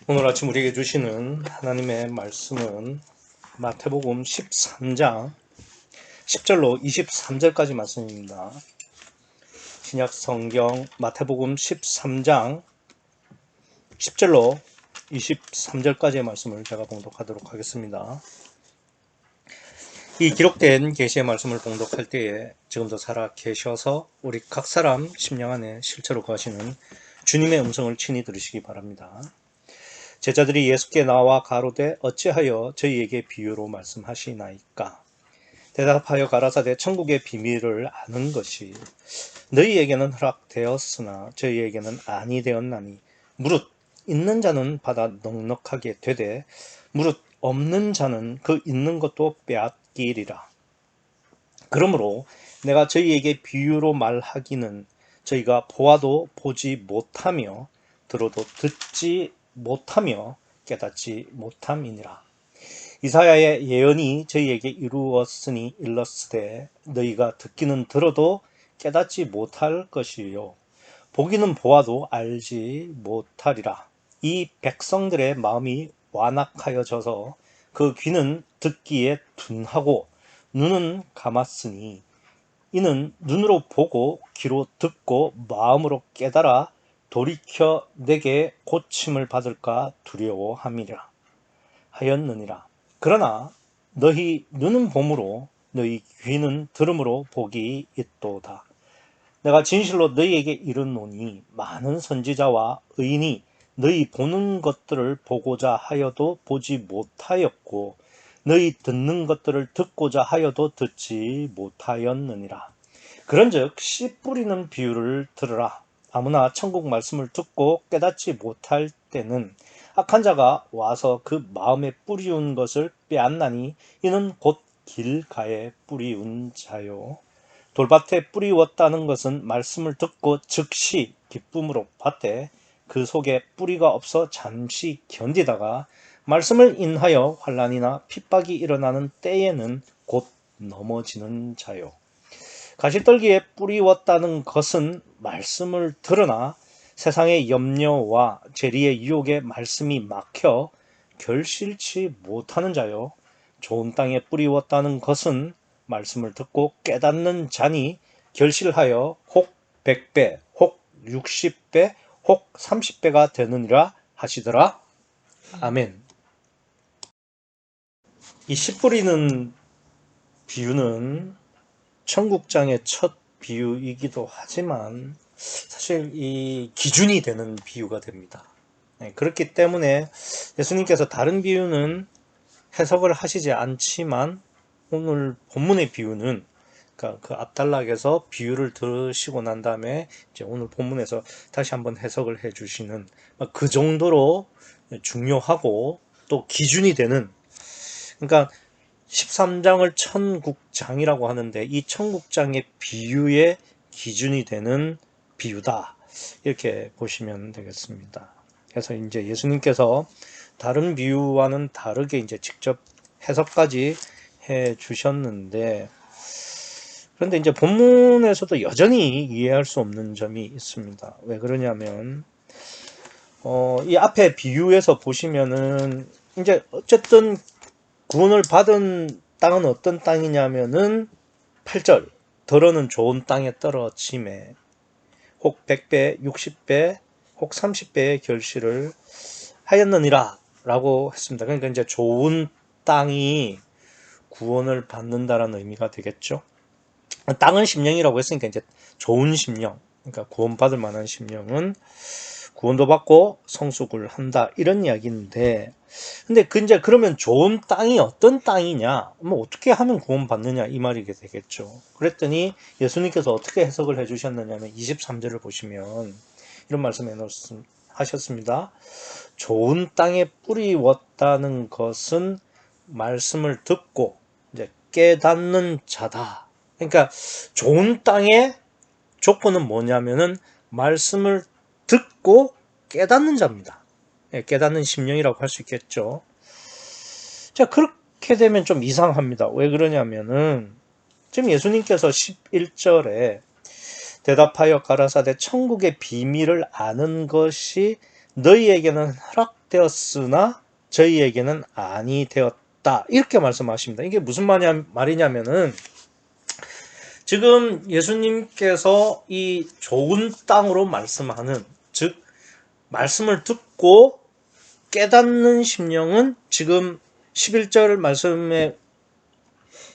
오늘 아침 우리에게 주시는 하나님의 말씀은 마태복음 13장 10절로 23절까지 말씀입니다. 신약 성경 마태복음 13장 10절로 23절까지의 말씀을 제가 봉독하도록 하겠습니다. 이 기록된 계시의 말씀을 봉독할 때에 지금도 살아 계셔서 우리 각 사람 심령 안에 실제로 거하시는 주님의 음성을 친히 들으시기 바랍니다. 제자들이 예수께 나와 가로되 어찌하여 저희에게 비유로 말씀하시나이까? 대답하여 가라사대 천국의 비밀을 아는 것이 너희에게는 허락되었으나 저희에게는 아니 되었나니 무릇 있는 자는 받아 넉넉하게 되되 무릇 없는 자는 그 있는 것도 빼앗기리라. 그러므로 내가 저희에게 비유로 말하기는 저희가 보아도 보지 못하며 들어도 듣지 못하며 깨닫지 못함이니라. 이사야의 예언이 저희에게 이루었으니 일렀으되 너희가 듣기는 들어도 깨닫지 못할 것이요 보기는 보아도 알지 못하리라. 이 백성들의 마음이 완악하여져서 그 귀는 듣기에 둔하고 눈은 감았으니 이는 눈으로 보고 귀로 듣고 마음으로 깨달아 돌이켜 내게 고침을 받을까 두려워함이라 하였느니라. 그러나 너희 눈은 봄으로 너희 귀는 들음으로 복이 있도다. 내가 진실로 너희에게 이르노니 많은 선지자와 의인이 너희 보는 것들을 보고자 하여도 보지 못하였고 너희 듣는 것들을 듣고자 하여도 듣지 못하였느니라. 그런즉 씨 뿌리는 비유를 들으라. 아무나 천국 말씀을 듣고 깨닫지 못할 때는 악한 자가 와서 그 마음에 뿌리운 것을 빼앗나니 이는 곧 길가에 뿌리운 자요. 돌밭에 뿌리웠다는 것은 말씀을 듣고 즉시 기쁨으로 받되 그 속에 뿌리가 없어 잠시 견디다가 말씀을 인하여 환난이나 핍박이 일어나는 때에는 곧 넘어지는 자요. 가시떨기에 뿌리웠다는 것은 말씀을 들으나 세상의 염려와 재리의 유혹에 말씀이 막혀 결실치 못하는 자요. 좋은 땅에 뿌리웠다는 것은 말씀을 듣고 깨닫는 자니 결실하여 혹 100배, 혹 60배, 혹 30배가 되느니라 하시더라. 아멘. 이 씨 뿌리는 비유는 청국장의 첫 비유이기도 하지만 사실 이 기준이 되는 비유가 됩니다. 그렇기 때문에 예수님께서 다른 비유는 해석을 하시지 않지만 오늘 본문의 비유는 그러니까 그 앞단락에서 비유를 들으시고 난 다음에 이제 오늘 본문에서 다시 한번 해석을 해주시는 그 정도로 중요하고 또 기준이 되는, 그러니까 13장을 천국장이라고 하는데 이 천국장의 비유의 기준이 되는 비유다, 이렇게 보시면 되겠습니다. 그래서 이제 예수님께서 다른 비유와는 다르게 이제 직접 해석까지 해 주셨는데, 그런데 이제 본문에서도 여전히 이해할 수 없는 점이 있습니다. 왜 그러냐면 이 앞에 비유에서 보시면은 이제 어쨌든 구원을 받은 땅은 어떤 땅이냐면은 8절 더러는 좋은 땅에 떨어짐에 혹 100배, 60배, 혹 30배의 결실을 하였느니라 라고 했습니다. 그러니까 이제 좋은 땅이 구원을 받는다라는 의미가 되겠죠. 땅은 심령이라고 했으니까 이제 좋은 심령, 그러니까 구원받을 만한 심령은 구원도 받고 성숙을 한다, 이런 이야기인데, 근데 이제 그러면 좋은 땅이 어떤 땅이냐, 뭐 어떻게 하면 구원받느냐, 이 말이 되겠죠. 그랬더니 예수님께서 어떻게 해석을 해주셨느냐면 23절을 보시면 이런 말씀을 하셨습니다. 좋은 땅에 뿌리웠다는 것은 말씀을 듣고 이제 깨닫는 자다. 그러니까 좋은 땅의 조건은 뭐냐면은 말씀을 듣고 깨닫는 자입니다. 깨닫는 심령이라고 할 수 있겠죠. 자, 그렇게 되면 좀 이상합니다. 왜 그러냐면은 지금 예수님께서 11절에 대답하여 가라사대 천국의 비밀을 아는 것이 너희에게는 시작되었으나 저희에게는 아니 되었다. 이렇게 말씀하십니다. 이게 무슨 말이냐면은 지금 예수님께서 이 좋은 땅으로 말씀하는, 즉 말씀을 듣고 깨닫는 심령은 지금 11절 말씀에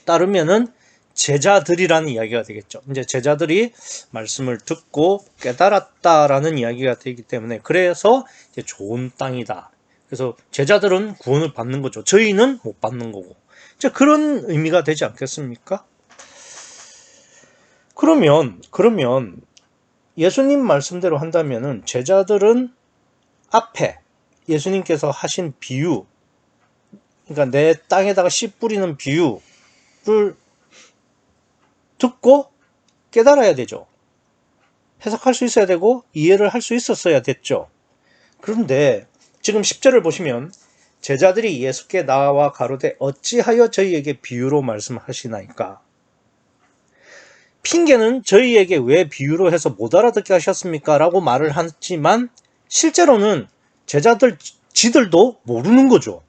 따르면은 제자들이라는 이야기가 되겠죠. 이제 제자들이 말씀을 듣고 깨달았다라는 이야기가 되기 때문에, 그래서 이제 좋은 땅이다. 그래서 제자들은 구원을 받는 거죠. 저희는 못 받는 거고. 이제 그런 의미가 되지 않겠습니까? 그러면 예수님 말씀대로 한다면은 제자들은 앞에 예수님께서 하신 비유, 그러니까 내 땅에다가 씨 뿌리는 비유를 듣고 깨달아야 되죠. 해석할 수 있어야 되고 이해를 할 수 있었어야 됐죠. 그런데 지금 10절을 보시면 제자들이 예수께 나와 가로되 어찌하여 저희에게 비유로 말씀하시나이까. 핑계는 저희에게 왜 비유로 해서 못 알아듣게 하셨습니까? 라고 말을 하지만 실제로는 제자들 지들도 모르는 거죠.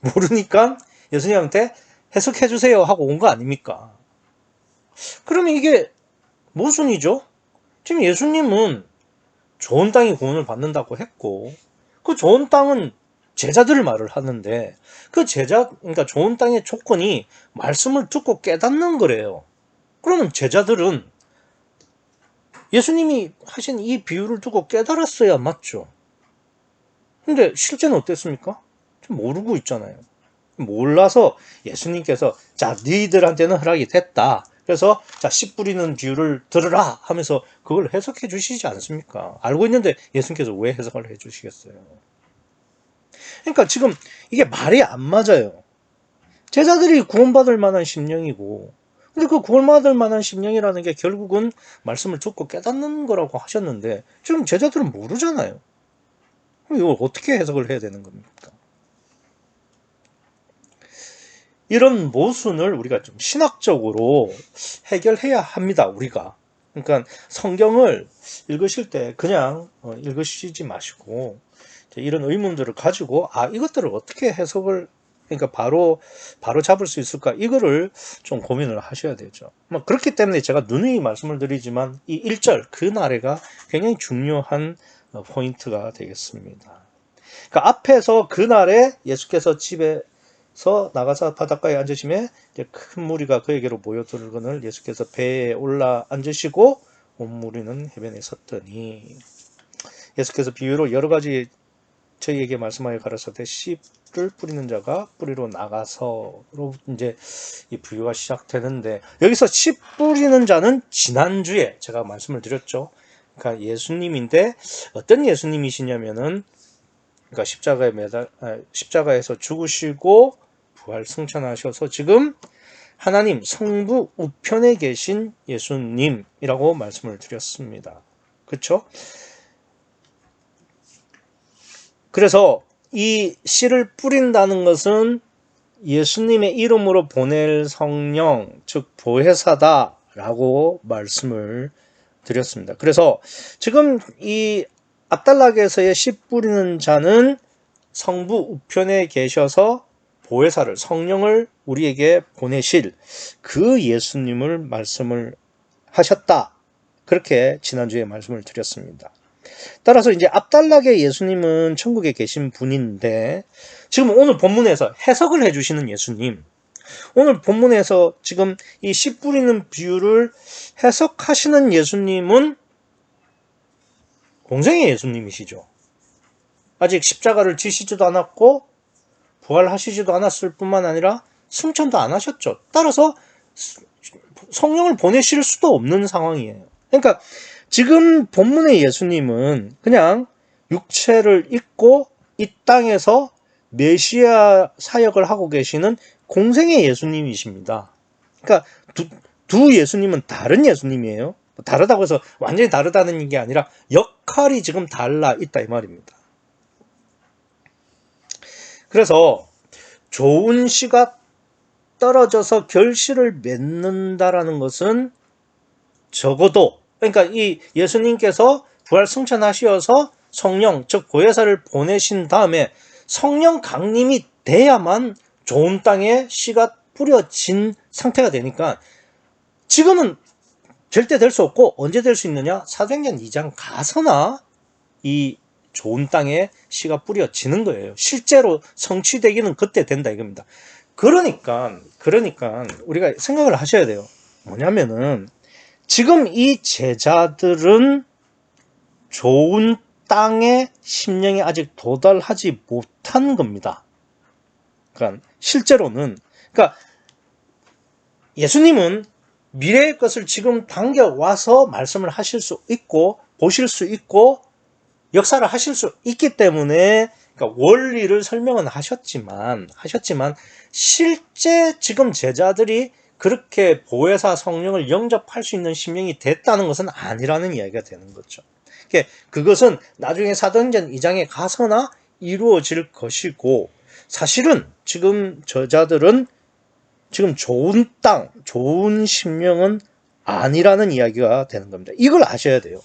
모르니까 예수님한테 해석해 주세요 하고 온 거 아닙니까? 그러면 이게 모순이죠? 지금 예수님은 좋은 땅이 구원을 받는다고 했고, 그 좋은 땅은 제자들 말을 하는데, 그러니까 좋은 땅의 조건이 말씀을 듣고 깨닫는 거래요. 그러면 제자들은 예수님이 하신 이 비유를 두고 깨달았어야 맞죠. 근데 실제는 어땠습니까? 좀 모르고 있잖아요. 몰라서 예수님께서 자, 너희들한테는 허락이 됐다. 그래서 자, 씨 뿌리는 비유를 들으라 하면서 그걸 해석해 주시지 않습니까? 알고 있는데 예수님께서 왜 해석을 해 주시겠어요? 그러니까 지금 이게 말이 안 맞아요. 제자들이 구원받을 만한 심령이고, 근데 그 구원받을 만한 심령이라는 게 결국은 말씀을 듣고 깨닫는 거라고 하셨는데 지금 제자들은 모르잖아요. 그럼 이걸 어떻게 해석을 해야 되는 겁니까? 이런 모순을 우리가 좀 신학적으로 해결해야 합니다. 우리가. 그러니까 성경을 읽으실 때 그냥 읽으시지 마시고 이런 의문들을 가지고 이것들을 어떻게 해석을, 그러니까 바로 잡을 수 있을까, 이거를 좀 고민을 하셔야 되죠. 그렇기 때문에 제가 누누이 말씀을 드리지만 이 1절 그날에가 굉장히 중요한 포인트가 되겠습니다. 그러니까 앞에서 그날에 예수께서 집에서 나가서 바닷가에 앉으시매 큰 무리가 그에게로 모여들거늘 예수께서 배에 올라 앉으시고 온 무리는 해변에 섰더니, 예수께서 비유로 여러 가지 저희에게 말씀하여 가라사대 씨를 뿌리는 자가 뿌리로 나가서로 이제 이 부유가 시작되는데, 여기서 씨 뿌리는 자는 지난주에 제가 말씀을 드렸죠. 그러니까 예수님인데 어떤 예수님이시냐면은, 그러니까 십자가에서 죽으시고 부활 승천하셔서 지금 하나님 성부 우편에 계신 예수님이라고 말씀을 드렸습니다. 그렇죠? 그래서 이 씨를 뿌린다는 것은 예수님의 이름으로 보낼 성령, 즉 보혜사다라고 말씀을 드렸습니다. 그래서 지금 이 앞달락에서의 씨 뿌리는 자는 성부 우편에 계셔서 보혜사를, 성령을 우리에게 보내실 그 예수님을 말씀을 하셨다. 그렇게 지난주에 말씀을 드렸습니다. 따라서 이제 앞달락의 예수님은 천국에 계신 분인데, 지금 오늘 본문에서 해석을 해주시는 예수님, 오늘 본문에서 지금 이 씨 뿌리는 비유를 해석하시는 예수님은 공생의 예수님이시죠. 아직 십자가를 지시지도 않았고 부활하시지도 않았을 뿐만 아니라 승천도 안 하셨죠. 따라서 성령을 보내실 수도 없는 상황이에요. 그러니까 지금 본문의 예수님은 그냥 육체를 입고 이 땅에서 메시아 사역을 하고 계시는 공생의 예수님이십니다. 그러니까 두 예수님은 다른 예수님이에요. 다르다고 해서 완전히 다르다는 게 아니라 역할이 지금 달라 있다 이 말입니다. 그래서 좋은 씨가 떨어져서 결실을 맺는다라는 것은 적어도, 그러니까 이 예수님께서 부활 승천하셔서 성령, 즉 보혜사를 보내신 다음에 성령 강림이 돼야만 좋은 땅에 씨가 뿌려진 상태가 되니까 지금은 절대 될 수 없고 언제 될 수 있느냐? 사도행전 2장 가서나 이 좋은 땅에 씨가 뿌려지는 거예요. 실제로 성취되기는 그때 된다 이겁니다. 그러니까 우리가 생각을 하셔야 돼요. 뭐냐면은 지금 이 제자들은 좋은 땅에 심령이 아직 도달하지 못한 겁니다. 그러니까 실제로는 그러니까 예수님은 미래의 것을 지금 당겨와서 말씀을 하실 수 있고 보실 수 있고 역사를 하실 수 있기 때문에 그러니까 원리를 설명은 하셨지만 실제 지금 제자들이 그렇게 보혜사 성령을 영접할 수 있는 심령이 됐다는 것은 아니라는 이야기가 되는 거죠. 그것은 나중에 사도행전 2장에 가서나 이루어질 것이고 사실은 지금 제자들은 지금 좋은 땅, 좋은 심령은 아니라는 이야기가 되는 겁니다. 이걸 아셔야 돼요.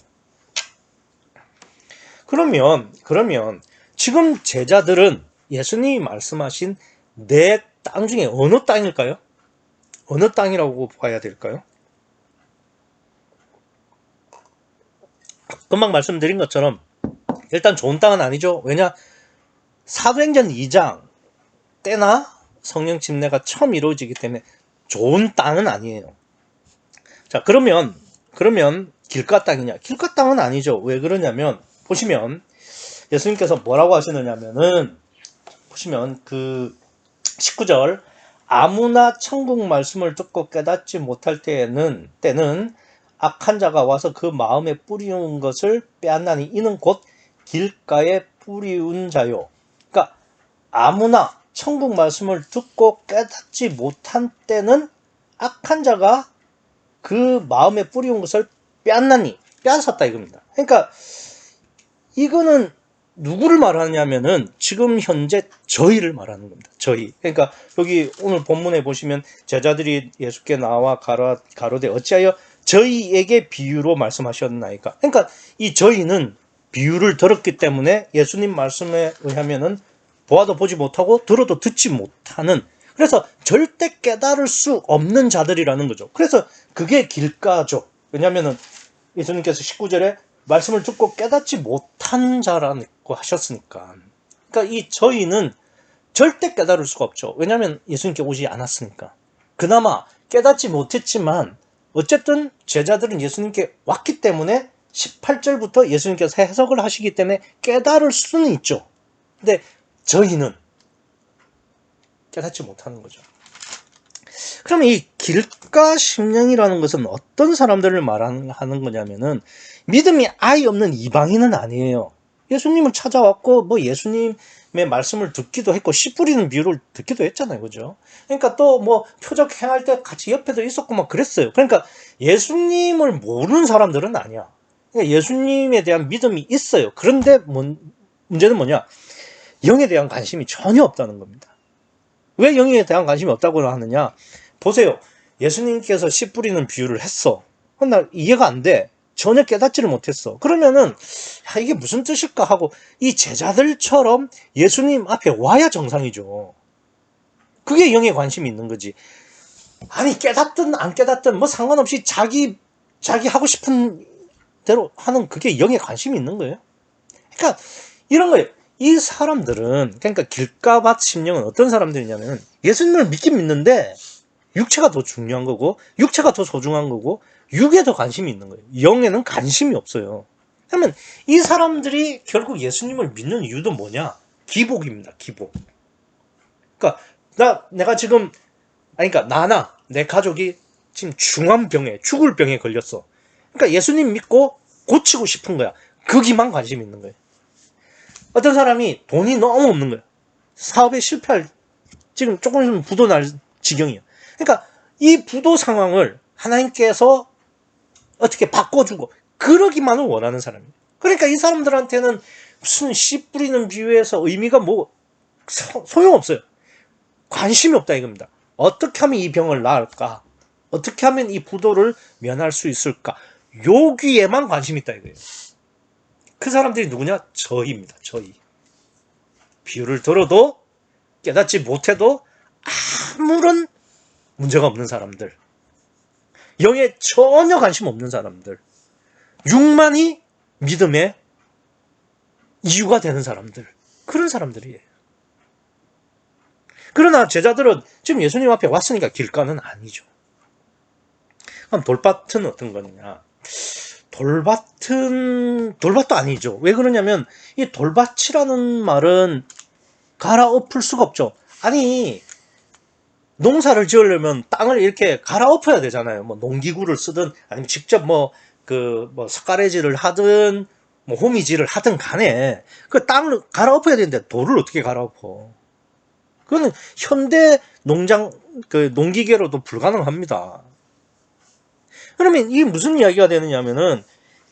그러면 지금 제자들은 예수님이 말씀하신 네 땅 중에 어느 땅일까요? 어느 땅이라고 봐야 될까요? 금방 말씀드린 것처럼 일단 좋은 땅은 아니죠. 왜냐? 사도행전 2장 때나 성령 침례가 처음 이루어지기 때문에 좋은 땅은 아니에요. 자, 그러면 길가 땅이냐? 길가 땅은 아니죠. 왜 그러냐면 보시면 예수님께서 뭐라고 하시느냐면은 보시면 그 19절 아무나 천국 말씀을 듣고 깨닫지 못할 때는 악한 자가 와서 그 마음에 뿌리운 것을 빼앗나니 이는 곧 길가에 뿌리운 자요. 그러니까 아무나 천국 말씀을 듣고 깨닫지 못한 때는 악한 자가 그 마음에 뿌리운 것을 빼앗았다 이겁니다. 그러니까 이거는 누구를 말하냐면은 지금 현재 저희를 말하는 겁니다. 저희. 그러니까 여기 오늘 본문에 보시면 제자들이 예수께 나와 가로되 어찌하여 저희에게 비유로 말씀하셨나이까. 그러니까 이 저희는 비유를 들었기 때문에 예수님 말씀에 의하면은 보아도 보지 못하고 들어도 듣지 못하는 그래서 절대 깨달을 수 없는 자들이라는 거죠. 그래서 그게 길가죠. 왜냐하면은 예수님께서 19절에 말씀을 듣고 깨닫지 못한 자라고 하셨으니까. 그러니까 이 저희는 절대 깨달을 수가 없죠. 왜냐하면 예수님께 오지 않았으니까. 그나마 깨닫지 못했지만 어쨌든 제자들은 예수님께 왔기 때문에 18절부터 예수님께서 해석을 하시기 때문에 깨달을 수는 있죠. 근데 저희는 깨닫지 못하는 거죠. 그럼 이 길가 심령이라는 것은 어떤 사람들을 말하는 거냐면은 믿음이 아예 없는 이방인은 아니에요. 예수님을 찾아왔고 뭐 예수님의 말씀을 듣기도 했고 씨 뿌리는 비유를 듣기도 했잖아요. 그죠? 그러니까 또 뭐 표적 행할 때 같이 옆에도 있었고 막 그랬어요. 그러니까 예수님을 모르는 사람들은 아니야. 그러니까 예수님에 대한 믿음이 있어요. 그런데 문제는 뭐냐? 영에 대한 관심이 전혀 없다는 겁니다. 왜 영에 대한 관심이 없다고 하느냐? 보세요. 예수님께서 씨 뿌리는 비유를 했어. 나 이해가 안 돼. 전혀 깨닫지를 못했어. 그러면은 이게 무슨 뜻일까 하고 이 제자들처럼 예수님 앞에 와야 정상이죠. 그게 영에 관심이 있는 거지. 아니 깨닫든 안 깨닫든 뭐 상관없이 자기 하고 싶은 대로 하는 그게 영에 관심이 있는 거예요. 그러니까 이런 거예요. 이 사람들은 그러니까 길가밭 심령은 어떤 사람들이냐면 예수님을 믿긴 믿는데 육체가 더 중요한 거고 육체가 더 소중한 거고 육에 더 관심이 있는 거예요. 영에는 관심이 없어요. 그러면 이 사람들이 결국 예수님을 믿는 이유도 뭐냐? 기복입니다. 기복. 그러니까 내가 지금 그러니까 나나 내 가족이 지금 중한 병에 죽을 병에 걸렸어. 그러니까 예수님 믿고 고치고 싶은 거야. 거기만 관심이 있는 거예요. 어떤 사람이 돈이 너무 없는 거예요. 사업에 실패할 지금 조금 있으면 부도 날 지경이에요. 그러니까 이 부도 상황을 하나님께서 어떻게 바꿔주고 그러기만을 원하는 사람이에요. 그러니까 이 사람들한테는 무슨 씨 뿌리는 비유에서 의미가 뭐 소용없어요. 관심이 없다 이겁니다. 어떻게 하면 이 병을 나을까? 어떻게 하면 이 부도를 면할 수 있을까? 여기에만 관심이 있다 이거예요. 그 사람들이 누구냐? 저희입니다. 저희. 비유를 들어도 깨닫지 못해도 아무런 문제가 없는 사람들. 영에 전혀 관심 없는 사람들. 육만이 믿음의 이유가 되는 사람들. 그런 사람들이에요. 그러나 제자들은 지금 예수님 앞에 왔으니까 길가는 아니죠. 그럼 돌밭은 어떤 거냐? 돌밭도 아니죠. 왜 그러냐면 이 돌밭이라는 말은 갈아엎을 수가 없죠. 아니, 농사를 지으려면 땅을 이렇게 갈아엎어야 되잖아요. 뭐 농기구를 쓰든 아니면 직접 삿가래질을 하든 뭐 호미질을 하든 간에 그 땅을 갈아엎어야 되는데 돌을 어떻게 갈아엎어? 그거는 현대 농기계로도 불가능합니다. 그러면 이게 무슨 이야기가 되느냐면은,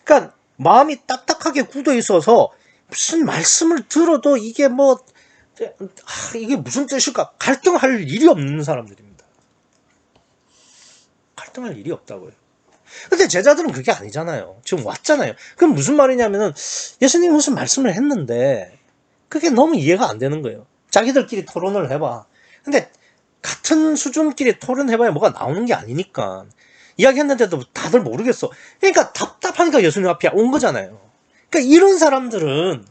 그러니까 마음이 딱딱하게 굳어 있어서 무슨 말씀을 들어도 이게 이게 무슨 뜻일까? 갈등할 일이 없는 사람들입니다. 갈등할 일이 없다고요. 근데 제자들은 그게 아니잖아요. 지금 왔잖아요. 그럼 무슨 말이냐면은 예수님이 무슨 말씀을 했는데 그게 너무 이해가 안 되는 거예요. 자기들끼리 토론을 해봐. 근데 같은 수준끼리 토론해봐야 뭐가 나오는 게 아니니까. 이야기했는데도 다들 모르겠어. 그러니까 답답하니까 예수님 앞에 온 거잖아요. 그러니까 이런 사람들은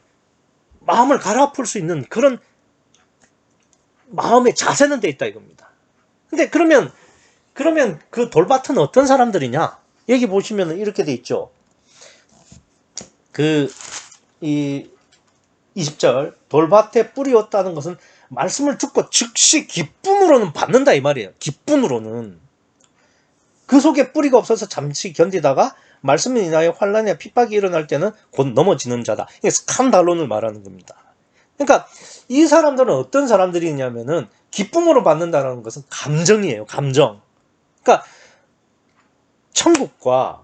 마음을 갈아엎을 수 있는 그런 마음의 자세는 돼 있다 이겁니다. 근데 그러면 그 돌밭은 어떤 사람들이냐? 여기 보시면 이렇게 돼 있죠. 이 20절 돌밭에 뿌리었다는 것은 말씀을 듣고 즉시 기쁨으로는 받는다 이 말이에요. 기쁨으로는. 그 속에 뿌리가 없어서 잠시 견디다가 말씀을 인하여 환난이나 핍박이 일어날 때는 곧 넘어지는 자다. 이게 스칸달론을 말하는 겁니다. 그러니까 이 사람들은 어떤 사람들이냐면은 기쁨으로 받는다는 것은 감정이에요. 감정. 그러니까 천국과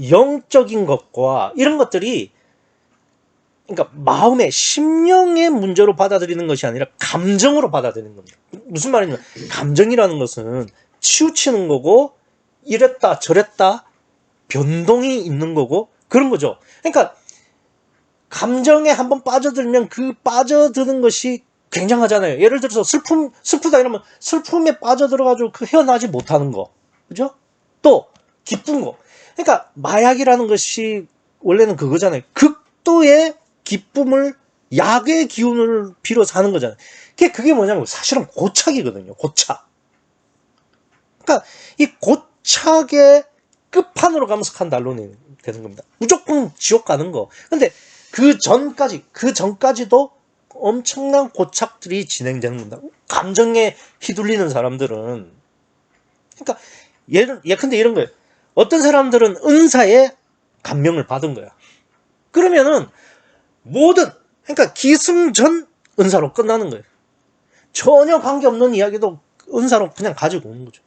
영적인 것과 이런 것들이 그러니까 마음의 심령의 문제로 받아들이는 것이 아니라 감정으로 받아들이는 겁니다. 무슨 말이냐면 감정이라는 것은 치우치는 거고 이랬다 저랬다 변동이 있는 거고 그런 거죠. 그러니까 감정에 한번 빠져들면 그 빠져드는 것이 굉장하잖아요. 예를 들어서 슬프다 이러면 슬픔에 빠져들어가지고 그 헤어나지 못하는 거. 그죠? 또 기쁜 거. 그러니까 마약이라는 것이 원래는 그거잖아요. 극도의 기쁨을 약의 기운을 빌어서 하는 거잖아요. 그게 뭐냐면 사실은 고착이거든요. 고착. 그러니까 이 고착의 끝판으로 가면 스칸달론이 되는 겁니다. 무조건 지옥 가는 거. 근데 그 전까지도 엄청난 고착들이 진행되는 겁니다. 감정에 휘둘리는 사람들은. 그러니까 예컨대 이런 거예요. 어떤 사람들은 은사에 감명을 받은 거야. 그러면은 그러니까 기승전 은사로 끝나는 거예요. 전혀 관계없는 이야기도 은사로 그냥 가지고 오는 거죠.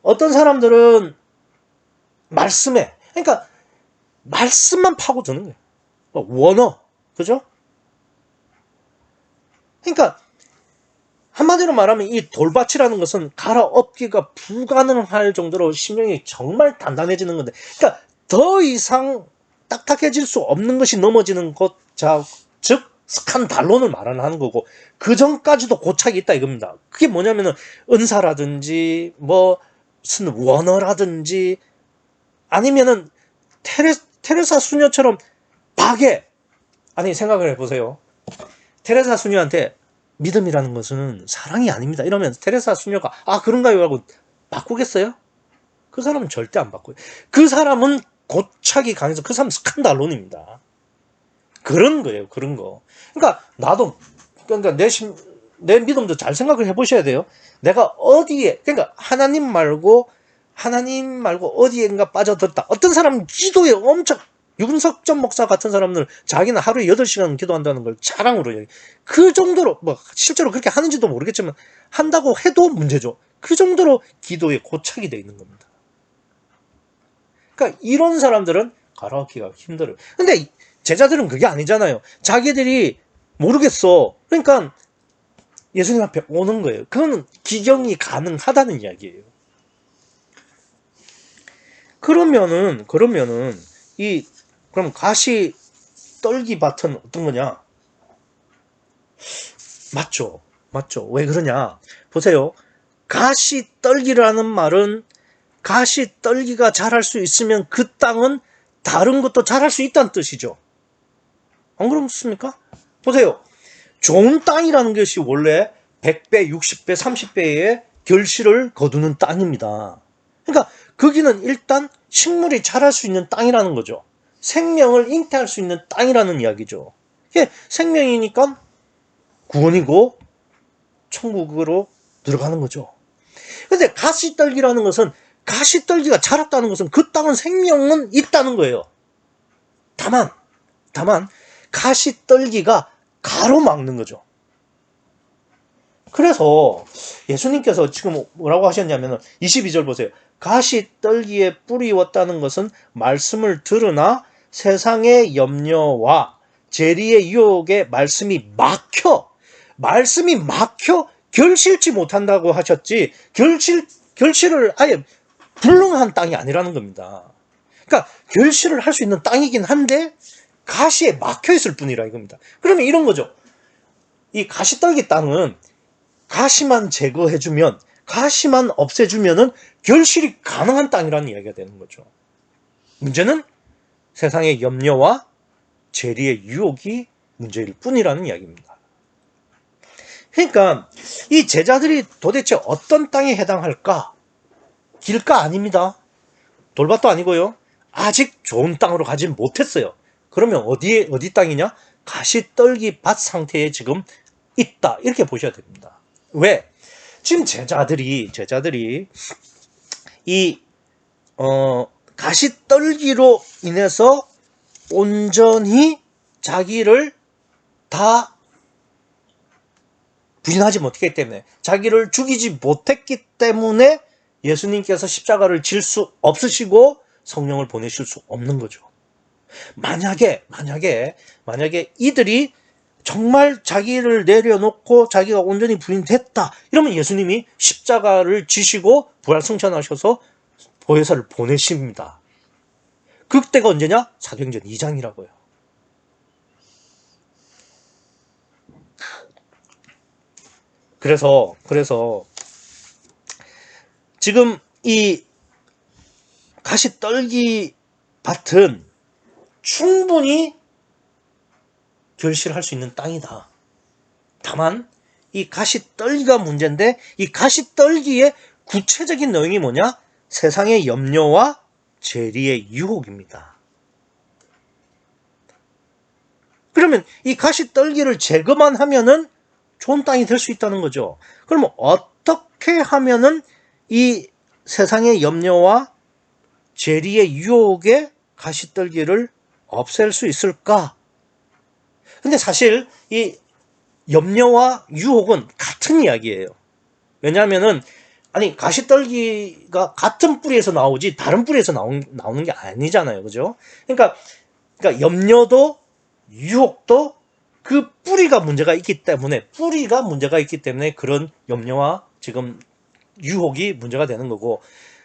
어떤 사람들은 그러니까 말씀만 파고드는 거예요. 원어, 그죠? 그러니까 한마디로 말하면 이 돌밭이라는 것은 갈아엎기가 불가능할 정도로 심령이 정말 단단해지는 건데, 그러니까 더 이상 딱딱해질 수 없는 것이 넘어지는 것, 즉 스칸달론을 말하는 거고, 그 전까지도 고착이 있다 이겁니다. 그게 뭐냐면은 은사라든지 무슨 원어라든지 아니면은 테레사 수녀처럼 생각을 해보세요. 테레사 수녀한테 믿음이라는 것은 사랑이 아닙니다. 이러면 테레사 수녀가 그런가요? 하고 바꾸겠어요? 그 사람은 절대 안 바꿔요. 그 사람은 고착이 강해서 그 사람은 스칸달론입니다. 그런 거예요. 그런 거. 그러니까 그러니까 내 믿음도 잘 생각을 해보셔야 돼요. 내가 그러니까 하나님 말고 어디엔가 빠져들었다. 어떤 사람은 기도에 엄청 윤석전 목사 같은 사람들 자기는 하루에 8시간 기도한다는 걸 자랑으로 얘기. 그 정도로 실제로 그렇게 하는지도 모르겠지만 한다고 해도 문제죠. 그 정도로 기도에 고착이 되어 있는 겁니다. 그러니까 이런 사람들은 갈아엎기가 힘들어요. 근데 제자들은 그게 아니잖아요. 자기들이 모르겠어. 그러니까 예수님 앞에 오는 거예요. 그건 기경이 가능하다는 이야기예요. 그러면은 이 그럼 가시떨기밭은 어떤 거냐? 맞죠. 맞죠. 왜 그러냐? 보세요. 가시떨기라는 말은 가시떨기가 자랄 수 있으면 그 땅은 다른 것도 자랄 수 있다는 뜻이죠. 안 그렇습니까? 보세요. 좋은 땅이라는 것이 원래 100배, 60배, 30배의 결실을 거두는 땅입니다. 그러니까 거기는 일단 식물이 자랄 수 있는 땅이라는 거죠. 생명을 잉태할 수 있는 땅이라는 이야기죠. 이게 생명이니까 구원이고 천국으로 들어가는 거죠. 근데 가시떨기라는 것은 가시떨기가 자랐다는 것은 그 땅은 생명은 있다는 거예요. 다만 가시떨기가 가로막는 거죠. 그래서 예수님께서 지금 뭐라고 하셨냐면 22절 보세요. 가시떨기에 뿌리웠다는 것은 말씀을 들으나 세상의 염려와 재리의 유혹에 말씀이 막혀 결실치 못한다고 하셨지 결실을 아예 불능한 땅이 아니라는 겁니다. 그러니까 결실을 할 수 있는 땅이긴 한데 가시에 막혀 있을 뿐이라 이겁니다. 그러면 이런 거죠. 이 가시떨기 땅은 가시만 제거해주면, 가시만 없애주면은 결실이 가능한 땅이라는 이야기가 되는 거죠. 문제는 세상의 염려와 재리의 유혹이 문제일 뿐이라는 이야기입니다. 그러니까 이 제자들이 도대체 어떤 땅에 해당할까? 길가 아닙니다. 돌밭도 아니고요. 아직 좋은 땅으로 가지 못했어요. 그러면 어디 땅이냐? 가시떨기 밭 상태에 지금 있다. 이렇게 보셔야 됩니다. 왜? 지금 제자들이 이 가시떨기로 인해서 온전히 자기를 다 부인하지 못했기 때문에, 자기를 죽이지 못했기 때문에 예수님께서 십자가를 질 수 없으시고 성령을 보내실 수 없는 거죠. 만약에 이들이 정말 자기를 내려놓고 자기가 온전히 부인됐다, 이러면 예수님이 십자가를 지시고 부활승천하셔서 보혜사를 보내십니다. 그때가 언제냐? 사도행전 2장이라고요. 그래서 지금 이 가시떨기 밭은 충분히 결실할 수 있는 땅이다. 다만 이 가시떨기가 문제인데, 이 가시떨기의 구체적인 내용이 뭐냐? 세상의 염려와 재리의 유혹입니다. 그러면 이 가시떨기를 제거만 하면은 좋은 땅이 될 수 있다는 거죠. 그러면 어떻게 하면은 이 세상의 염려와 재리의 유혹의 가시떨기를 없앨 수 있을까? 근데 사실 이 염려와 유혹은 같은 이야기예요. 왜냐하면은 가시떨기가 같은 뿌리에서 나오지 다른 뿌리에서 나오는 게 아니잖아요. 그죠? 그러니까 염려도 유혹도 그 뿌리가 문제가 있기 때문에 그런 염려와 지금 유혹이 문제가 되는 거고,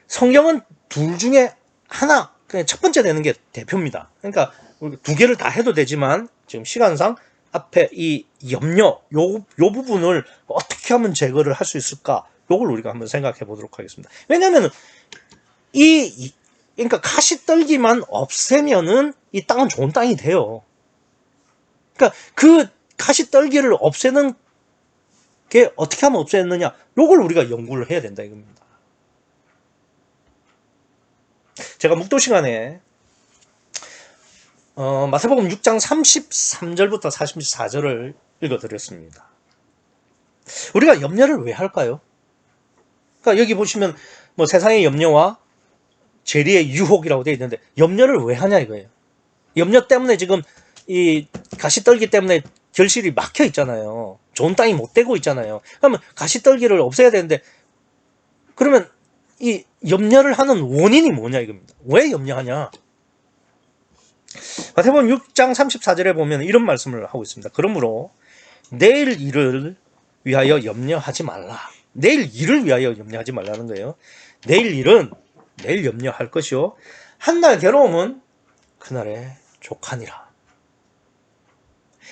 성경은 둘 중에 하나, 그냥 첫 번째 되는 게 대표입니다. 그러니까 두 개를 다 해도 되지만 지금 시간상 앞에 이 염려 요 부분을 어떻게 하면 제거를 할 수 있을까, 요걸 우리가 한번 생각해 보도록 하겠습니다. 왜냐면은 그러니까 가시떨기만 없애면은 이 땅은 좋은 땅이 돼요. 그러니까 그 가시떨기를 없애는 게 어떻게 하면 없애느냐, 요걸 우리가 연구를 해야 된다 이겁니다. 제가 묵도 시간에 마태복음 6장 33절부터 44절을 읽어드렸습니다. 우리가 염려를 왜 할까요? 그러니까 여기 보시면 뭐 세상의 염려와 재리의 유혹이라고 되어 있는데, 염려를 왜 하냐 이거예요. 염려 때문에 지금 이 가시떨기 때문에 결실이 막혀 있잖아요. 좋은 땅이 못 되고 있잖아요. 그러면 가시떨기를 없애야 되는데, 그러면 이 염려를 하는 원인이 뭐냐 이겁니다. 왜 염려하냐? 마태복음 6장 34절에 보면 이런 말씀을 하고 있습니다. 그러므로 내일 일을 위하여 염려하지 말라. 내일 일을 위하여 염려하지 말라는 거예요. 내일 일은 내일 염려할 것이요, 한날 괴로움은 그날에 족하니라.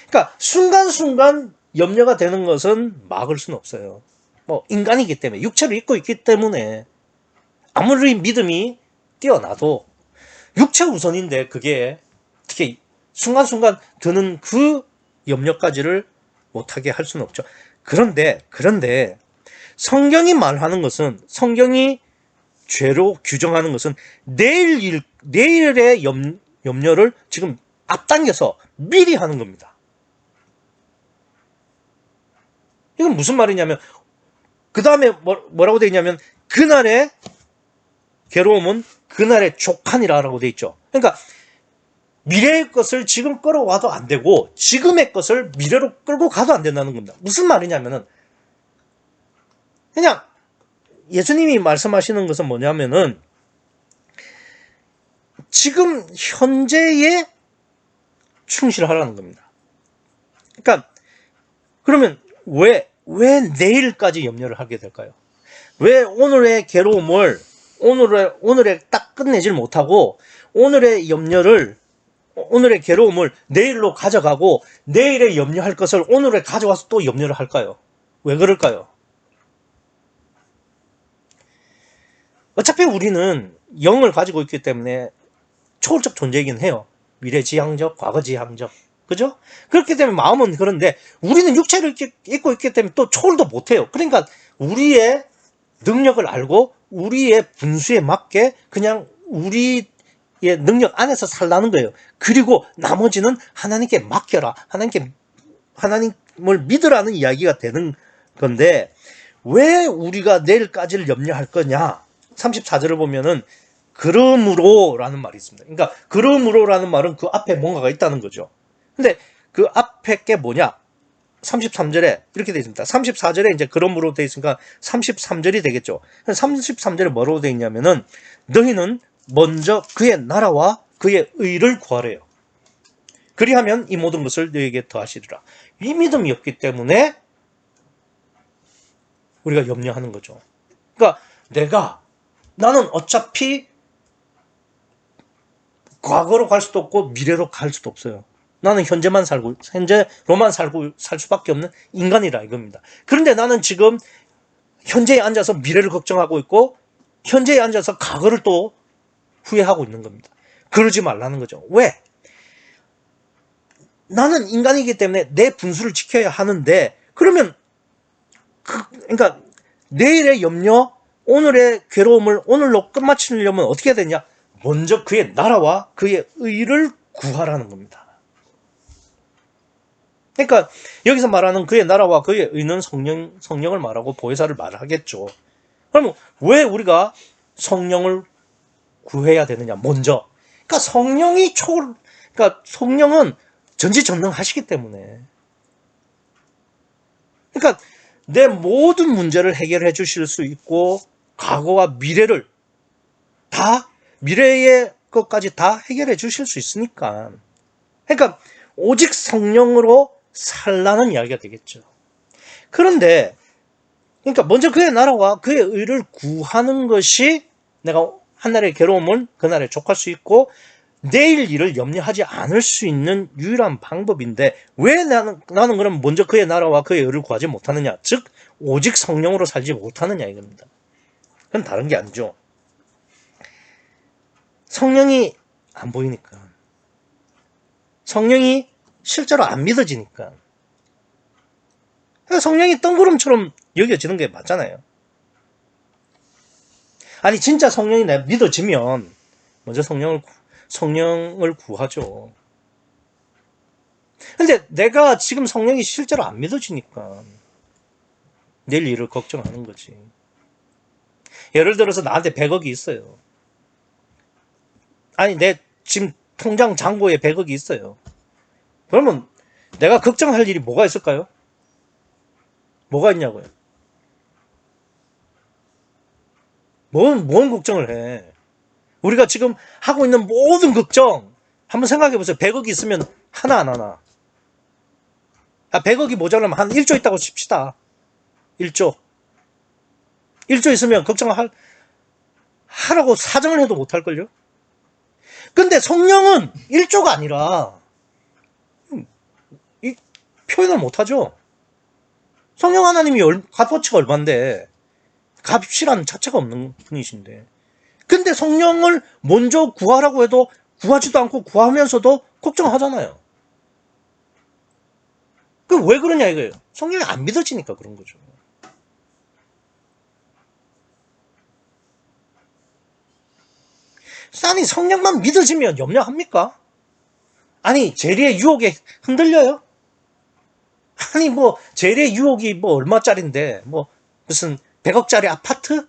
그러니까 순간순간 염려가 되는 것은 막을 수는 없어요. 뭐 인간이기 때문에, 육체를 입고 있기 때문에 아무리 믿음이 뛰어나도 육체 우선인데 그게 어떻게 순간순간 드는 그 염려까지를 못하게 할 수는 없죠. 그런데 성경이 말하는 것은, 성경이 죄로 규정하는 것은 내일의 염려를 지금 앞당겨서 미리 하는 겁니다. 이건 무슨 말이냐면, 그 다음에 뭐라고 되어 있냐면, 그날의 괴로움은 그날의 족하니라라고 되어 있죠. 그러니까 미래의 것을 지금 끌어와도 안 되고 지금의 것을 미래로 끌고 가도 안 된다는 겁니다. 무슨 말이냐면은, 그냥 예수님이 말씀하시는 것은 뭐냐면은, 지금 현재에 충실하라는 겁니다. 그러니까 그러면 왜 내일까지 염려를 하게 될까요? 왜 오늘의 괴로움을 오늘에 딱 끝내질 못하고 오늘의 괴로움을 내일로 가져가고 내일에 염려할 것을 오늘에 가져와서 또 염려를 할까요? 왜 그럴까요? 어차피 우리는 영을 가지고 있기 때문에 초월적 존재이긴 해요. 미래지향적, 과거지향적. 그죠? 그렇기 때문에 마음은 그런데 우리는 육체를 입고 있기 때문에 또 초월도 못해요. 그러니까 우리의 능력을 알고 우리의 분수에 맞게 그냥 우리의 능력 안에서 살라는 거예요. 그리고 나머지는 하나님께 맡겨라. 하나님을 믿으라는 이야기가 되는 건데, 왜 우리가 내일까지를 염려할 거냐? 34절을 보면은 그러므로라는 말이 있습니다. 그러니까 그러므로라는 말은 그 앞에 뭔가가 있다는 거죠. 근데 그 앞에 게 뭐냐? 33절에 이렇게 되어 있습니다. 34절에 이제 그러므로 되어 있으니까 33절이 되겠죠. 33절에 뭐라고 되어 있냐면은, 너희는 먼저 그의 나라와 그의 의를 구하래요. 그리하면 이 모든 것을 너희에게 더하시리라. 이 믿음이 없기 때문에 우리가 염려하는 거죠. 그러니까 나는 어차피 과거로 갈 수도 없고 미래로 갈 수도 없어요. 나는 현재로만 살 수밖에 없는 인간이라 이겁니다. 그런데 나는 지금 현재에 앉아서 미래를 걱정하고 있고 현재에 앉아서 과거를 또 후회하고 있는 겁니다. 그러지 말라는 거죠. 왜? 나는 인간이기 때문에 내 분수를 지켜야 하는데, 그러면 그러니까 내일의 염려, 오늘의 괴로움을 오늘로 끝마치려면 어떻게 해야 되냐? 먼저 그의 나라와 그의 의를 구하라는 겁니다. 그러니까 여기서 말하는 그의 나라와 그의 의는 성령을 말하고 보혜사를 말하겠죠. 그러면 왜 우리가 성령을 구해야 되느냐? 먼저. 그러니까 성령은 전지전능하시기 때문에. 그러니까 내 모든 문제를 해결해 주실 수 있고 과거와 미래의 것까지 다 해결해 주실 수 있으니까. 그러니까 오직 성령으로 살라는 이야기가 되겠죠. 그런데 그러니까 먼저 그의 나라와 그의 의를 구하는 것이 내가 한날의 괴로움은 그날에 족할 수 있고 내일 일을 염려하지 않을 수 있는 유일한 방법인데, 왜 나는 그럼 먼저 그의 나라와 그의 의를 구하지 못하느냐? 즉 오직 성령으로 살지 못하느냐 이겁니다. 그건 다른 게 아니죠. 성령이 안 보이니까, 성령이 실제로 안 믿어지니까, 성령이 뜬구름처럼 여겨지는 게 맞잖아요. 아니 진짜 성령이 내가 믿어지면 먼저 성령을 구하죠. 근데 내가 지금 성령이 실제로 안 믿어지니까 내일 일을 걱정하는 거지. 예를 들어서 나한테 100억이 있어요. 아니 내 지금 통장 잔고에 100억이 있어요. 그러면 내가 걱정할 일이 뭐가 있을까요? 뭐가 있냐고요? 뭔 걱정을 해? 우리가 지금 하고 있는 모든 걱정 한번 생각해 보세요. 100억이 있으면 하나 안 하나? 100억이 모자라면 한 1조 있다고 칩시다. 1조 있으면 걱정을 하라고 사정을 해도 못할걸요? 근데 성령은 1조가 아니라 이 표현을 못하죠. 성령 하나님이 값어치가 얼만데 값이란 자체가 없는 분이신데, 근데 성령을 먼저 구하라고 해도 구하지도 않고 구하면서도 걱정하잖아요. 그 왜 그러냐 이거예요. 성령이 안 믿어지니까 그런 거죠. 아니 성령만 믿어지면 염려합니까? 아니 재리의 유혹에 흔들려요? 아니 뭐 재리의 유혹이 뭐 얼마짜린데 뭐 무슨 100억짜리 아파트?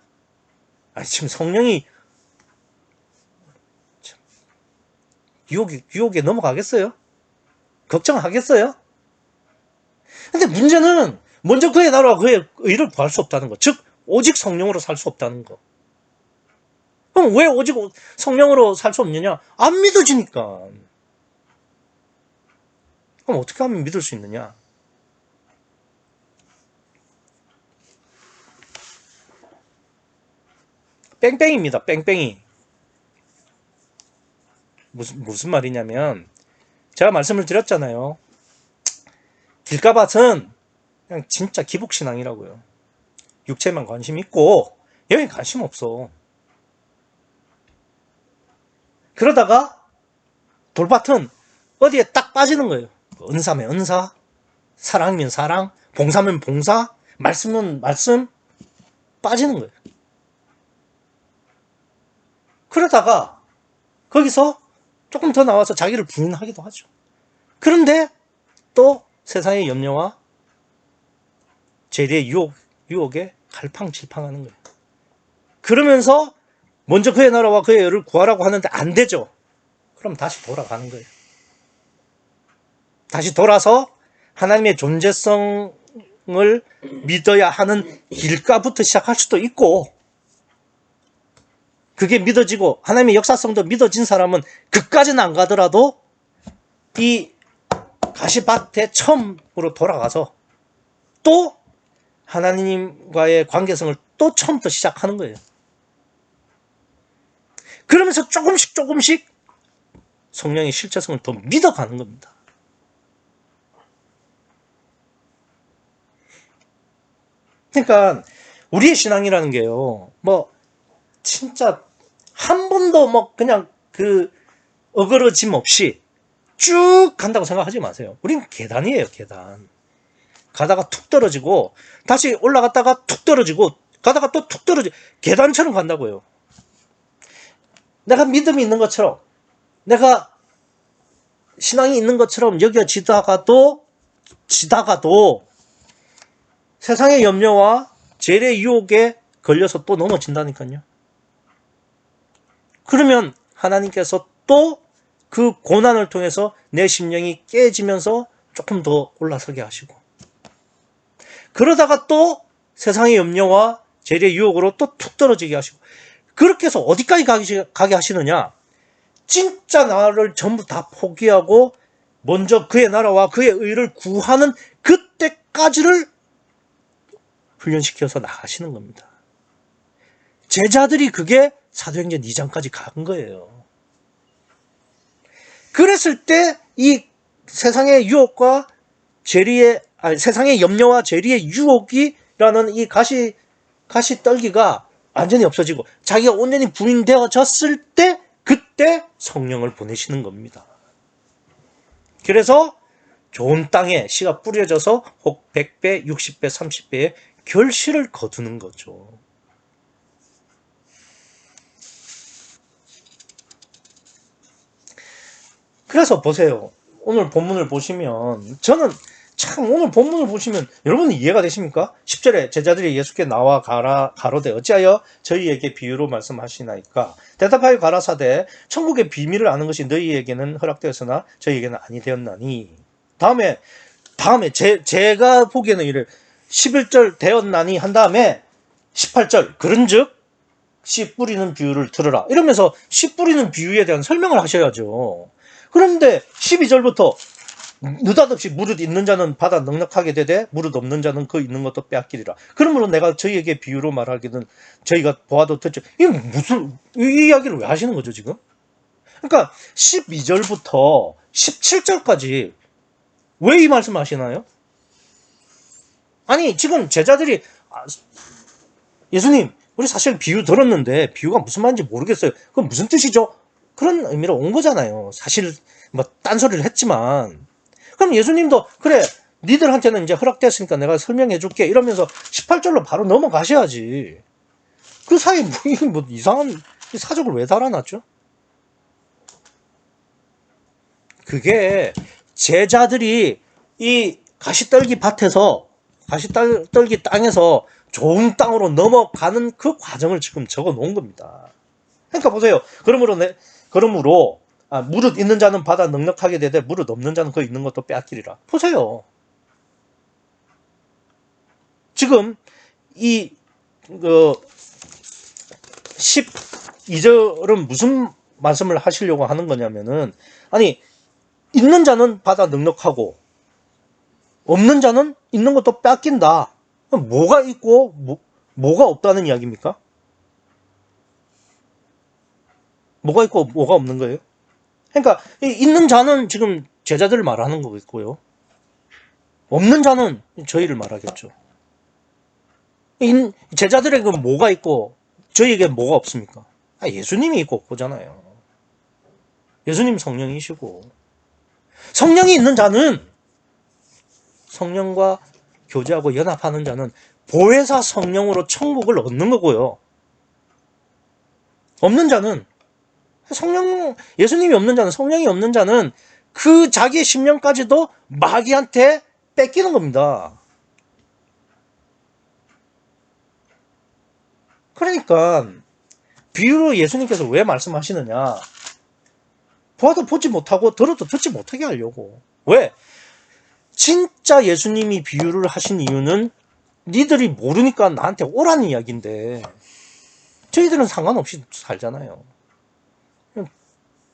아니 지금 성령이 유혹에 넘어가겠어요? 걱정하겠어요? 근데 문제는 먼저 그의 나라와 그의 의를 구할 수 없다는 거. 즉 오직 성령으로 살 수 없다는 거. 그럼 왜 오직 성령으로 살 수 없느냐? 안 믿어지니까. 그럼 어떻게 하면 믿을 수 있느냐? 뺑뺑이입니다. 뺑뺑이. 무슨 말이냐면 제가 말씀을 드렸잖아요. 길가밭은 그냥 진짜 기복신앙이라고요. 육체만 관심 있고 여기 관심 없어. 그러다가 돌밭은 어디에 딱 빠지는 거예요. 은사면 은사, 사랑이면 사랑, 봉사면 봉사, 말씀은 말씀, 빠지는 거예요. 그러다가 거기서 조금 더 나와서 자기를 부인하기도 하죠. 그런데 또 세상의 염려와 재리의 유혹에 갈팡질팡하는 거예요. 그러면서 먼저 그의 나라와 그의 의를 구하라고 하는데 안 되죠. 그럼 다시 돌아가는 거예요. 다시 돌아서 하나님의 존재성을 믿어야 하는 길가부터 시작할 수도 있고, 그게 믿어지고 하나님의 역사성도 믿어진 사람은 그까지는 안 가더라도 이 가시밭에 처음으로 돌아가서 또 하나님과의 관계성을 또 처음부터 시작하는 거예요. 그러면서 조금씩 성령의 실체성을 더 믿어가는 겁니다. 그러니까 우리의 신앙이라는 게요, 뭐 진짜 한 번도 뭐 그냥 그 어그러짐 없이 쭉 간다고 생각하지 마세요. 우리는 계단이에요, 계단. 가다가 툭 떨어지고 다시 올라갔다가 툭 떨어지고 가다가 또 툭 떨어지고 계단처럼 간다고요. 내가 믿음이 있는 것처럼, 내가 신앙이 있는 것처럼 여겨지다가도 세상의 염려와 재래의 유혹에 걸려서 또 넘어진다니까요. 그러면 하나님께서 또 그 고난을 통해서 내 심령이 깨지면서 조금 더 올라서게 하시고, 그러다가 또 세상의 염려와 재래의 유혹으로 또 툭 떨어지게 하시고, 그렇게 해서 어디까지 가게 하시느냐? 진짜 나를 전부 다 포기하고 먼저 그의 나라와 그의 의를 구하는 그때까지를 훈련시켜서 나가시는 겁니다. 제자들이 그게 사도행전 2장까지 간 거예요. 그랬을 때 이 세상의 유혹과 세상의 염려와 재리의 유혹이라는 이 가시 떨기가 완전히 없어지고 자기가 온전히 부인되어졌을 때 그때 성령을 보내시는 겁니다. 그래서 좋은 땅에 씨가 뿌려져서 혹 100배, 60배, 30배의 결실을 거두는 거죠. 그래서 보세요. 오늘 본문을 보시면, 저는 참 오늘 본문을 보시면 여러분 이해가 되십니까? 10절에 제자들이 예수께 나와 가로되 어찌하여 저희에게 비유로 말씀하시나이까? 대답하여 가라사대 천국의 비밀을 아는 것이 너희에게는 허락되었으나 저희에게는 아니 되었나니. 다음에 제가 보기에는 이를 11절 되었나니 한 다음에 18절 그런즉 씨 뿌리는 비유를 들으라 이러면서 씨 뿌리는 비유에 대한 설명을 하셔야죠. 그런데 12절부터 느닷없이 무릇 있는 자는 받아 넉넉하게 되되 무릇 없는 자는 그 있는 것도 빼앗기리라. 그러므로 내가 저희에게 비유로 말하기는 저희가 보아도 듣죠. 이게 무슨 이 이야기를 왜 하시는 거죠 지금? 그러니까 12절부터 17절까지 왜 이 말씀을 하시나요? 아니 지금 제자들이 예수님 우리 사실 비유 들었는데 비유가 무슨 말인지 모르겠어요. 그건 무슨 뜻이죠? 그런 의미로 온 거잖아요. 사실 뭐 딴소리를 했지만 그럼 예수님도 그래 니들한테는 이제 허락됐으니까 내가 설명해 줄게 이러면서 18절로 바로 넘어가셔야지. 그 사이에 뭐 이상한 사족을 왜 달아놨죠? 그게 제자들이 이 가시떨기 밭에서 가시떨기 땅에서 좋은 땅으로 넘어가는 그 과정을 지금 적어 놓은 겁니다. 그러니까 보세요. 그러므로 무릇 있는 자는 받아 넉넉하게 되되 무릇 없는 자는 그 있는 것도 빼앗기리라. 보세요. 지금 이 12절은 무슨 말씀을 하시려고 하는 거냐면은 아니 있는 자는 받아 넉넉하고 없는 자는 있는 것도 뺏긴다. 뭐가 있고 뭐가 없다는 이야기입니까? 뭐가 있고 뭐가 없는 거예요? 그러니까 있는 자는 지금 제자들을 말하는 거겠고요. 없는 자는 저희를 말하겠죠. 제자들에게 뭐가 있고 저희에게 뭐가 없습니까? 예수님이 있고 없고잖아요. 예수님 성령이시고 성령이 있는 자는 성령과 교제하고 연합하는 자는 보혜사 성령으로 천국을 얻는 거고요. 없는 자는 예수님이 없는 자는 성령이 없는 자는 그 자기의 심령까지도 마귀한테 뺏기는 겁니다. 그러니까 비유로 예수님께서 왜 말씀하시느냐? 보아도 보지 못하고 들어도 듣지 못하게 하려고. 왜? 진짜 예수님이 비유를 하신 이유는 니들이 모르니까 나한테 오라는 이야기인데 저희들은 상관없이 살잖아요.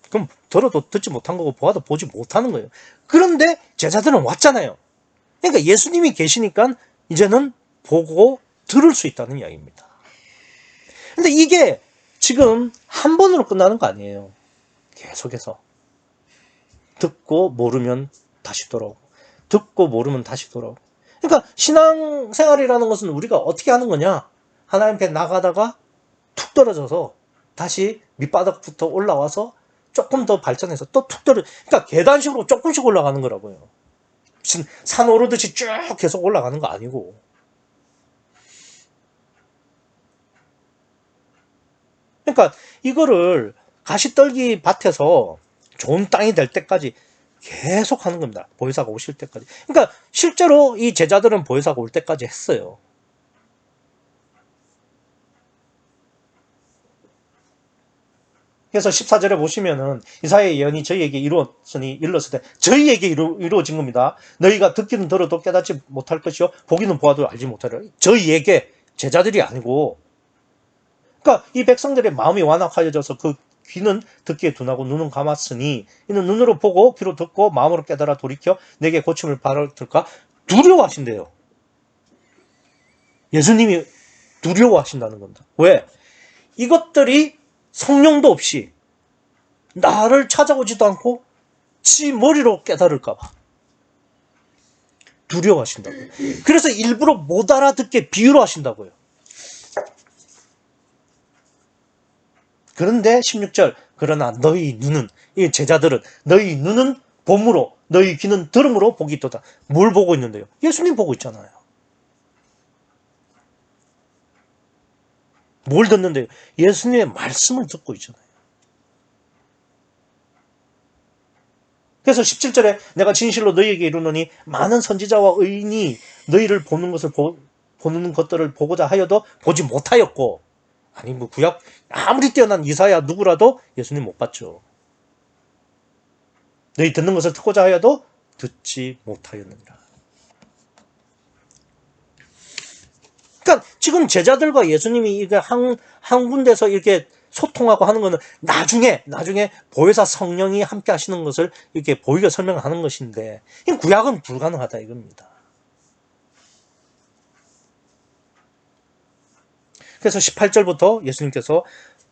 그럼 들어도 듣지 못한 거고 보아도 보지 못하는 거예요. 그런데 제자들은 왔잖아요. 그러니까 예수님이 계시니까 이제는 보고 들을 수 있다는 이야기입니다. 근데 이게 지금 한 번으로 끝나는 거 아니에요. 계속해서 듣고 모르면 다시 돌아오고 듣고 모르면 다시 돌아오고. 그러니까 신앙생활이라는 것은 우리가 어떻게 하는 거냐? 하나님 앞에 나가다가 툭 떨어져서 다시 밑바닥부터 올라와서 조금 더 발전해서 또 툭 떨어져. 그러니까 계단식으로 조금씩 올라가는 거라고요. 무슨 산 오르듯이 쭉 계속 올라가는 거 아니고. 그러니까 이거를 가시떨기 밭에서 좋은 땅이 될 때까지 계속 하는 겁니다. 보혜사가 오실 때까지. 그러니까 실제로 이 제자들은 보혜사가 올 때까지 했어요. 그래서 14절에 보시면은 이사야의 예언이 저희에게 일렀을 때 저희에게 이루어진 겁니다. 너희가 듣기는 들어도 깨닫지 못할 것이요 보기는 보아도 알지 못하리라. 저희에게, 제자들이 아니고. 그러니까 이 백성들의 마음이 완악하여져서 그 귀는 듣기에 둔하고 눈은 감았으니 이는 눈으로 보고 귀로 듣고 마음으로 깨달아 돌이켜 내게 고침을 받을까 두려워하신대요. 예수님이 두려워하신다는 겁니다. 왜? 이것들이 성령도 없이 나를 찾아오지도 않고 지 머리로 깨달을까봐 두려워하신다고요. 그래서 일부러 못 알아듣게 비유로 하신다고요. 그런데 16절 그러나 너희 눈은, 이 제자들은 너희 눈은 봄으로 너희 귀는 들음으로 복이 있도다. 뭘 보고 있는데요? 예수님 보고 있잖아요. 뭘 듣는데요? 예수님의 말씀을 듣고 있잖아요. 그래서 17절에 내가 진실로 너희에게 이르노니 많은 선지자와 의인이 너희를 보는 것들을 보고자 하여도 보지 못하였고, 아니 뭐 구약 아무리 뛰어난 이사야 누구라도 예수님 못 봤죠. 너희 듣는 것을 듣고자 하여도 듣지 못하였느니라. 그러니까 지금 제자들과 예수님이 이게 한 군데서 이렇게 소통하고 하는 거는 나중에 보혜사 성령이 함께 하시는 것을 이렇게 보이게 설명하는 것인데, 이 구약은 불가능하다 이겁니다. 그래서 18절부터 예수님께서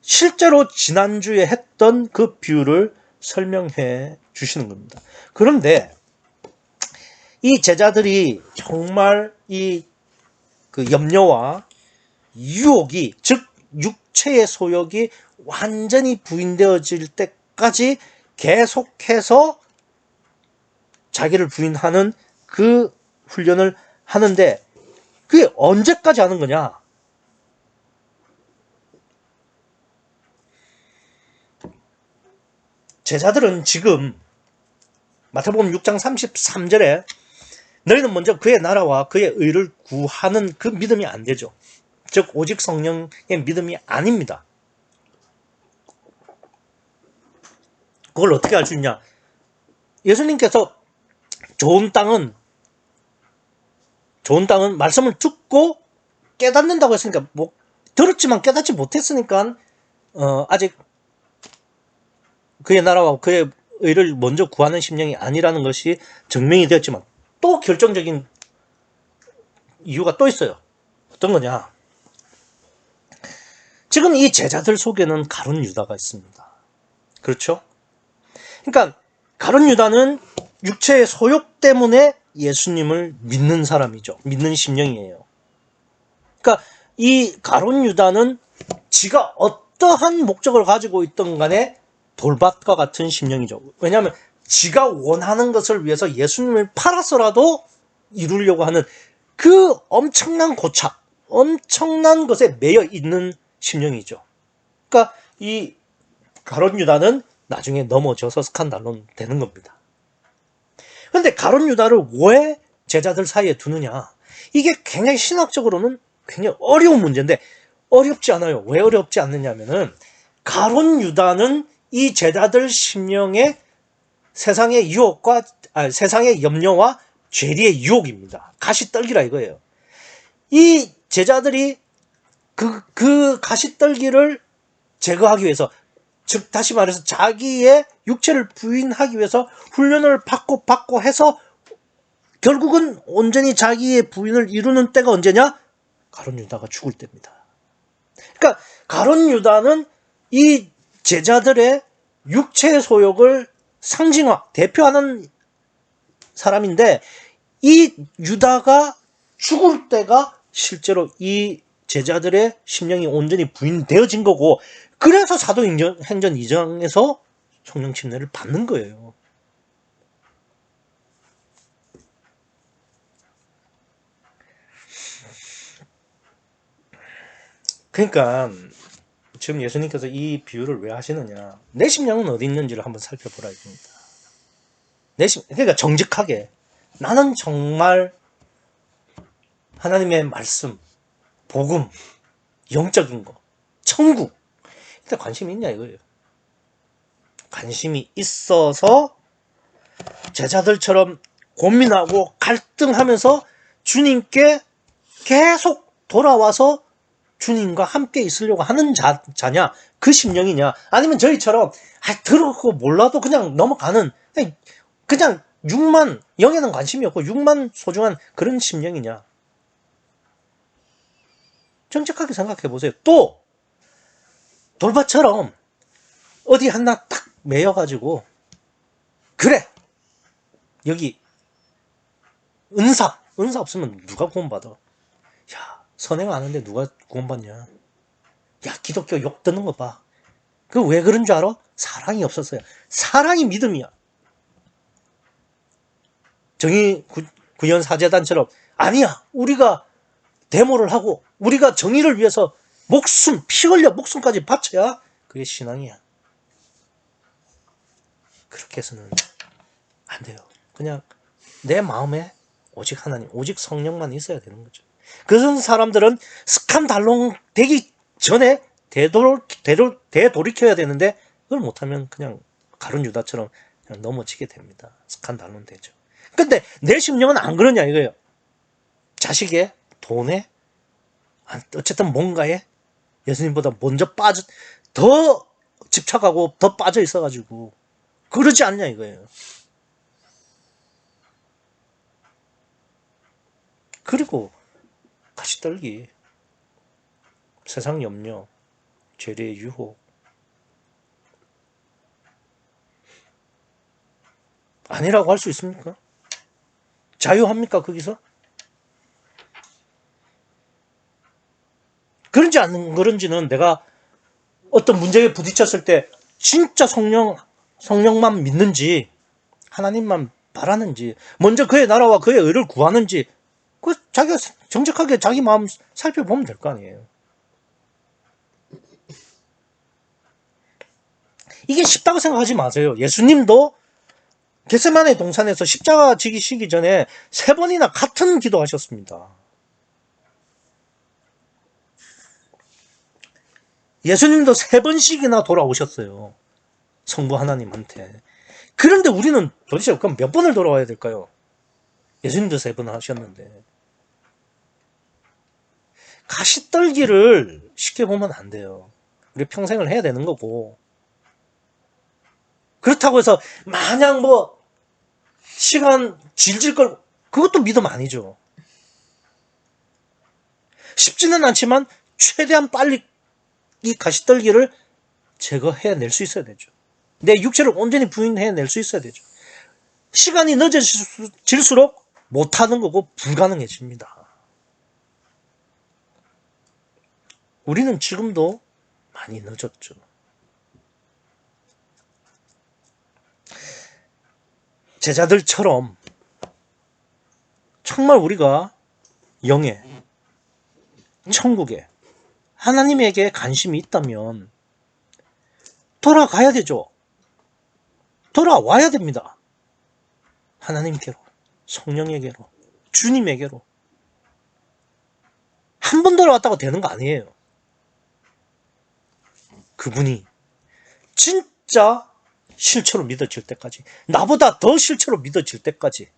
실제로 지난주에 했던 그 비유를 설명해 주시는 겁니다. 그런데 이 제자들이 정말 이 그 염려와 유혹이, 즉 육체의 소욕이 완전히 부인되어질 때까지 계속해서 자기를 부인하는 그 훈련을 하는데, 그게 언제까지 하는 거냐? 제자들은 지금 마태복음 6장 33절에 너희는 먼저 그의 나라와 그의 의를 구하는 그 믿음이 안 되죠. 즉 오직 성령의 믿음이 아닙니다. 그걸 어떻게 알 수 있냐? 예수님께서 좋은 땅은 말씀을 듣고 깨닫는다고 했으니까, 뭐 들었지만 깨닫지 못했으니까 아직 그의 나라와 그의 의를 먼저 구하는 심령이 아니라는 것이 증명이 되었지만, 또 결정적인 이유가 또 있어요. 어떤 거냐? 지금 이 제자들 속에는 가룟 유다가 있습니다. 그렇죠? 그러니까 가룟 유다는 육체의 소욕 때문에 예수님을 믿는 사람이죠. 믿는 심령이에요. 그러니까 이 가룟 유다는 지가 어떠한 목적을 가지고 있던 간에 돌밭과 같은 심령이죠. 왜냐하면 지가 원하는 것을 위해서 예수님을 팔아서라도 이루려고 하는 그 엄청난 고착, 엄청난 것에 매여 있는 심령이죠. 그러니까 이 가룟 유다는 나중에 넘어져서 스칸달론 되는 겁니다. 그런데 가룟 유다를 왜 제자들 사이에 두느냐? 이게 굉장히 신학적으로는 굉장히 어려운 문제인데, 어렵지 않아요. 왜 어렵지 않느냐면은 가룟 유다는 이 제자들 심령의 세상의 유혹과 세상의 염려와 죄리의 유혹입니다. 가시떨기라 이거예요. 이 제자들이 그 가시떨기를 제거하기 위해서, 즉 다시 말해서 자기의 육체를 부인하기 위해서 훈련을 받고 해서 결국은 온전히 자기의 부인을 이루는 때가 언제냐? 가룟 유다가 죽을 때입니다. 그러니까 가룟 유다는 이 제자들의 육체의 소욕을 상징화, 대표하는 사람인데, 이 유다가 죽을 때가 실제로 이 제자들의 심령이 온전히 부인되어진 거고, 그래서 사도행전 2장에서 성령 침례를 받는 거예요. 그러니까 지금 예수님께서 이 비유를 왜 하시느냐? 내 심령은 어디 있는지를 한번 살펴보라 이겁니다. 그러니까 정직하게 나는 정말 하나님의 말씀, 복음, 영적인 거, 천국, 근데 관심이 있냐 이거예요. 관심이 있어서 제자들처럼 고민하고 갈등하면서 주님께 계속 돌아와서 주님과 함께 있으려고 하는 자냐? 그 심령이냐? 아니면 저희처럼 들었고 몰라도 그냥 넘어가는, 그냥 육만, 영에는 관심이 없고 육만 소중한 그런 심령이냐? 정직하게 생각해 보세요. 또 돌밭처럼 어디 하나 딱 매여가지고, 그래 여기 은사 없으면 누가 구원받아? 야, 선행 안 하는데 누가 구원받냐? 야, 기독교 욕 듣는 거 봐. 그 왜 그런 줄 알아? 사랑이 없었어요. 사랑이 믿음이야. 정의 구현 사제단처럼, 아니야, 우리가 데모를 하고 우리가 정의를 위해서 피 흘려 목숨까지 바쳐야 그게 신앙이야. 그렇게 해서는 안 돼요. 그냥 내 마음에 오직 하나님, 오직 성령만 있어야 되는 거죠. 그런 사람들은 스칸달롱 되기 전에 되돌이켜야 되는데, 그걸 못하면 그냥 가룟 유다처럼 그냥 넘어지게 됩니다. 스칸달롱 되죠. 근데 내 심령은 안 그러냐 이거예요. 자식의 돈에, 어쨌든 뭔가에 예수님보다 먼저 더 집착하고 더 빠져 있어가지고 그러지 않냐 이거예요. 그리고 가시떨기, 세상 염려, 죄의 유혹. 아니라고 할 수 있습니까? 자유합니까, 거기서? 그런지 안 그런지는 내가 어떤 문제에 부딪혔을 때 진짜 성령만 믿는지, 하나님만 바라는지, 먼저 그의 나라와 그의 의를 구하는지, 그 자기가 정직하게 자기 마음 살펴보면 될 거 아니에요. 이게 쉽다고 생각하지 마세요. 예수님도 겟세마네 동산에서 십자가 지기시기 전에 3번이나 같은 기도하셨습니다. 예수님도 3번씩이나 돌아오셨어요. 성부 하나님한테. 그런데 우리는 도대체 그럼 몇 번을 돌아와야 될까요? 예수님도 3번 하셨는데. 가시떨기를 쉽게 보면 안 돼요. 우리 평생을 해야 되는 거고. 그렇다고 해서 마냥 뭐 시간 질질 걸 그것도 믿음 아니죠. 쉽지는 않지만 최대한 빨리 이 가시떨기를 제거해낼 수 있어야 되죠. 내 육체를 온전히 부인해낼 수 있어야 되죠. 시간이 늦어질수록 못하는 거고 불가능해집니다. 우리는 지금도 많이 늦었죠. 제자들처럼 정말 우리가 영에, 천국에, 하나님에게 관심이 있다면 돌아가야 되죠. 돌아와야 됩니다. 하나님께로, 성령에게로, 주님에게로. 한 번 돌아왔다고 되는 거 아니에요. 그분이 진짜 실체로 믿어질 때까지, 나보다 더 실체로 믿어질 때까지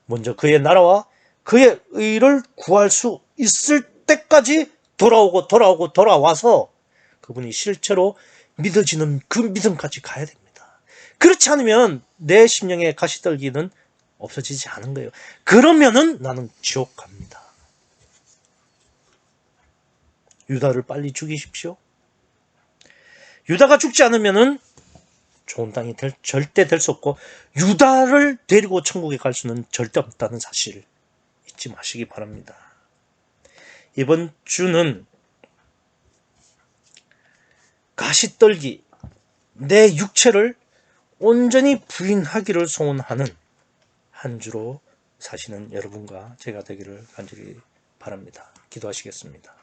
먼저 그의 나라와 그의 의를 구할 수 있을 때까지 돌아와서 그분이 실체로 믿어지는 그 믿음까지 가야 됩니다. 그렇지 않으면 내 심령의 가시떨기는 없어지지 않은 거예요. 그러면은 나는 지옥 갑니다. 유다를 빨리 죽이십시오. 유다가 죽지 않으면은 좋은 땅이 절대 될 수 없고, 유다를 데리고 천국에 갈 수는 절대 없다는 사실 잊지 마시기 바랍니다. 이번 주는 가시떨기, 내 육체를 온전히 부인하기를 소원하는 한 주로 사시는 여러분과 제가 되기를 간절히 바랍니다. 기도하시겠습니다.